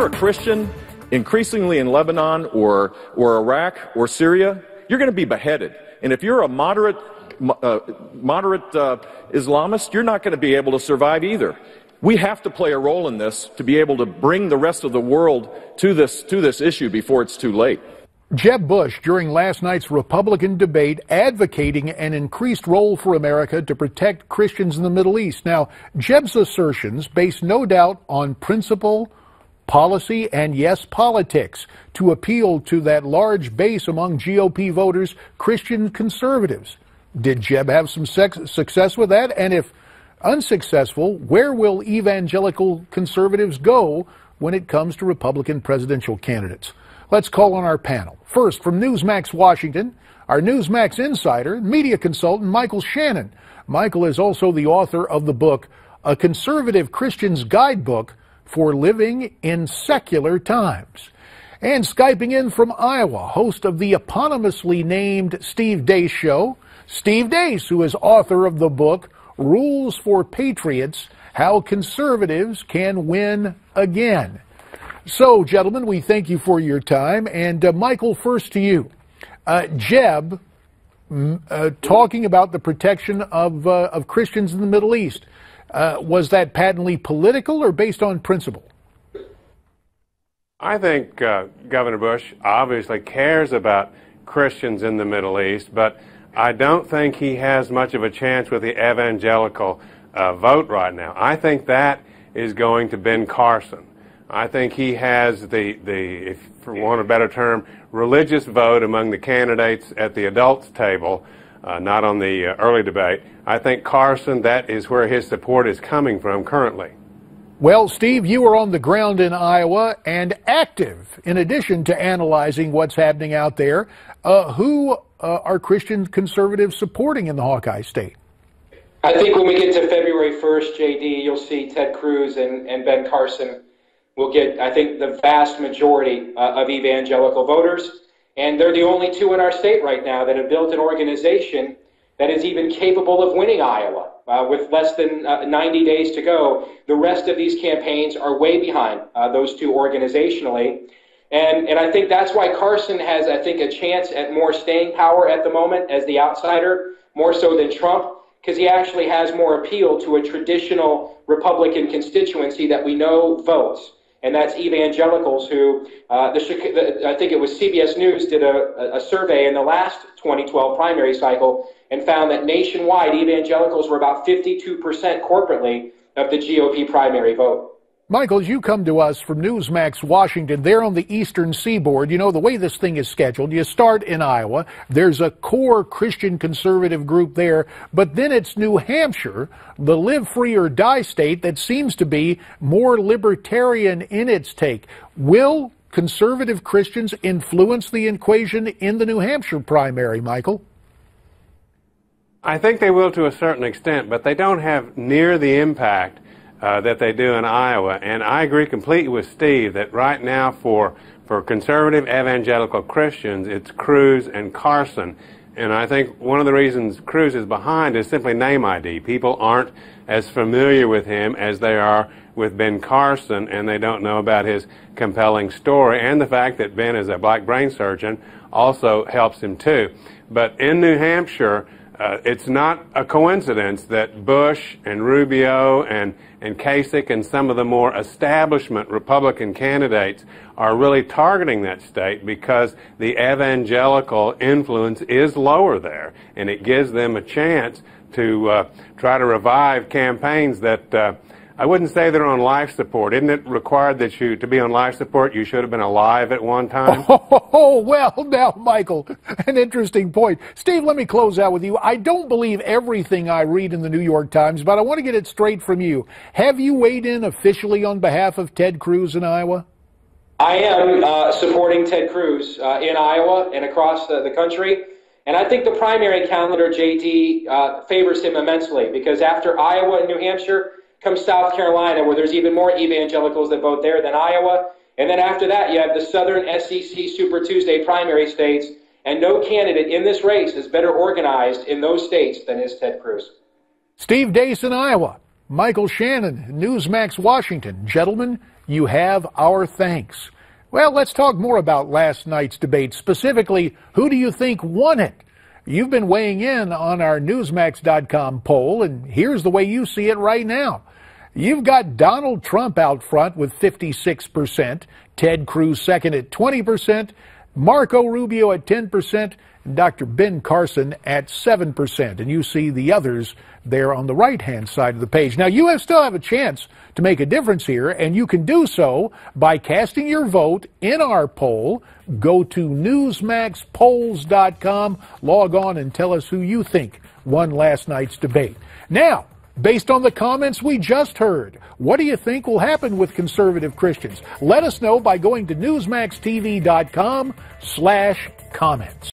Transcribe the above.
you're a Christian, increasingly in Lebanon or Iraq or Syria, you're going to be beheaded. And if you're a moderate Islamist, you're not going to be able to survive either. We have to play a role in this to be able to bring the rest of the world to this issue before it's too late. Jeb Bush, during last night's Republican debate, advocating an increased role for America to protect Christians in the Middle East. Now, Jeb's assertions, based no doubt on principle, policy, and yes, politics, to appeal to that large base among GOP voters, Christian conservatives. Did Jeb have some success with that? And if unsuccessful, where will evangelical conservatives go when it comes to Republican presidential candidates? Let's call on our panel. First, from Newsmax Washington, our Newsmax insider, media consultant, Michael Shannon. Michael is also the author of the book, A Conservative Christian's Guidebook for Living in Secular Times. And Skyping in from Iowa, host of the eponymously named Steve Deace Show, Steve Deace, who is author of the book, Rules for Patriots, How Conservatives Can Win Again. So, gentlemen, we thank you for your time. And Michael, first to you. Jeb, talking about the protection of Christians in the Middle East, was that patently political or based on principle? I think Governor Bush obviously cares about Christians in the Middle East, but I don't think he has much of a chance with the evangelical vote right now. I think that is going to Ben Carson. I think he has the, if for want of a better term, religious vote among the candidates at the adults table, not on the early debate. I think Carson, that is where his support is coming from currently. Well, Steve, you are on the ground in Iowa and active in addition to analyzing what's happening out there. Who are Christian conservatives supporting in the Hawkeye State? I think when we get to February 1st, JD, you'll see Ted Cruz and Ben Carson will get, I think, the vast majority of evangelical voters. And they're the only two in our state right now that have built an organization that is even capable of winning Iowa. With less than 90 days to go, the rest of these campaigns are way behind those two organizationally. And I think that's why Carson has, I think, a chance at more staying power at the moment as the outsider, more so than Trump, because he actually has more appeal to a traditional Republican constituency that we know votes. And that's evangelicals who, I think it was CBS News did a survey in the last 2012 primary cycle and found that nationwide evangelicals were about 52% corporately of the GOP primary vote. Michael, as you come to us from Newsmax Washington, there on the eastern seaboard, you know, the way this thing is scheduled, you start in Iowa, there's a core Christian conservative group there, but then it's New Hampshire, the live free or die state that seems to be more libertarian in its take. Will conservative Christians influence the equation in the New Hampshire primary, Michael? I think they will to a certain extent, but they don't have near the impact that they do in Iowa. And I agree completely with Steve that right now for conservative evangelical Christians, it's Cruz and Carson. And I think one of the reasons Cruz is behind is simply name ID. People aren't as familiar with him as they are with Ben Carson, and they don't know about his compelling story. And the fact that Ben is a black brain surgeon also helps him too. But in New Hampshire, it's not a coincidence that Bush and Rubio and Kasich and some of the more establishment Republican candidates are really targeting that state because the evangelical influence is lower there, and it gives them a chance to try to revive campaigns that I wouldn't say they're on life support. Isn't it required that to be on life support, you should have been alive at one time? Oh, well, now, Michael, an interesting point. Steve, let me close out with you. I don't believe everything I read in the New York Times, but I want to get it straight from you. Have you weighed in officially on behalf of Ted Cruz in Iowa? I am supporting Ted Cruz in Iowa and across the country. And I think the primary calendar, JD, favors him immensely because after Iowa and New Hampshire, comes South Carolina, where there's even more evangelicals that vote there than Iowa. And then after that, you have the Southern SEC Super Tuesday primary states, and no candidate in this race is better organized in those states than is Ted Cruz. Steve Deace in Iowa, Michael Shannon, Newsmax Washington. Gentlemen, you have our thanks. Well, let's talk more about last night's debate. Specifically, who do you think won it? You've been weighing in on our Newsmax.com poll, and here's the way you see it right now. You've got Donald Trump out front with 56%, Ted Cruz second at 20%, Marco Rubio at 10%, and Dr. Ben Carson at 7%. And you see the others there on the right-hand side of the page. Now, you still have a chance to make a difference here, and you can do so by casting your vote in our poll. Go to NewsmaxPolls.com, log on, and tell us who you think won last night's debate. Now, based on the comments we just heard, what do you think will happen with conservative Christians? Let us know by going to NewsmaxTV.com/comments.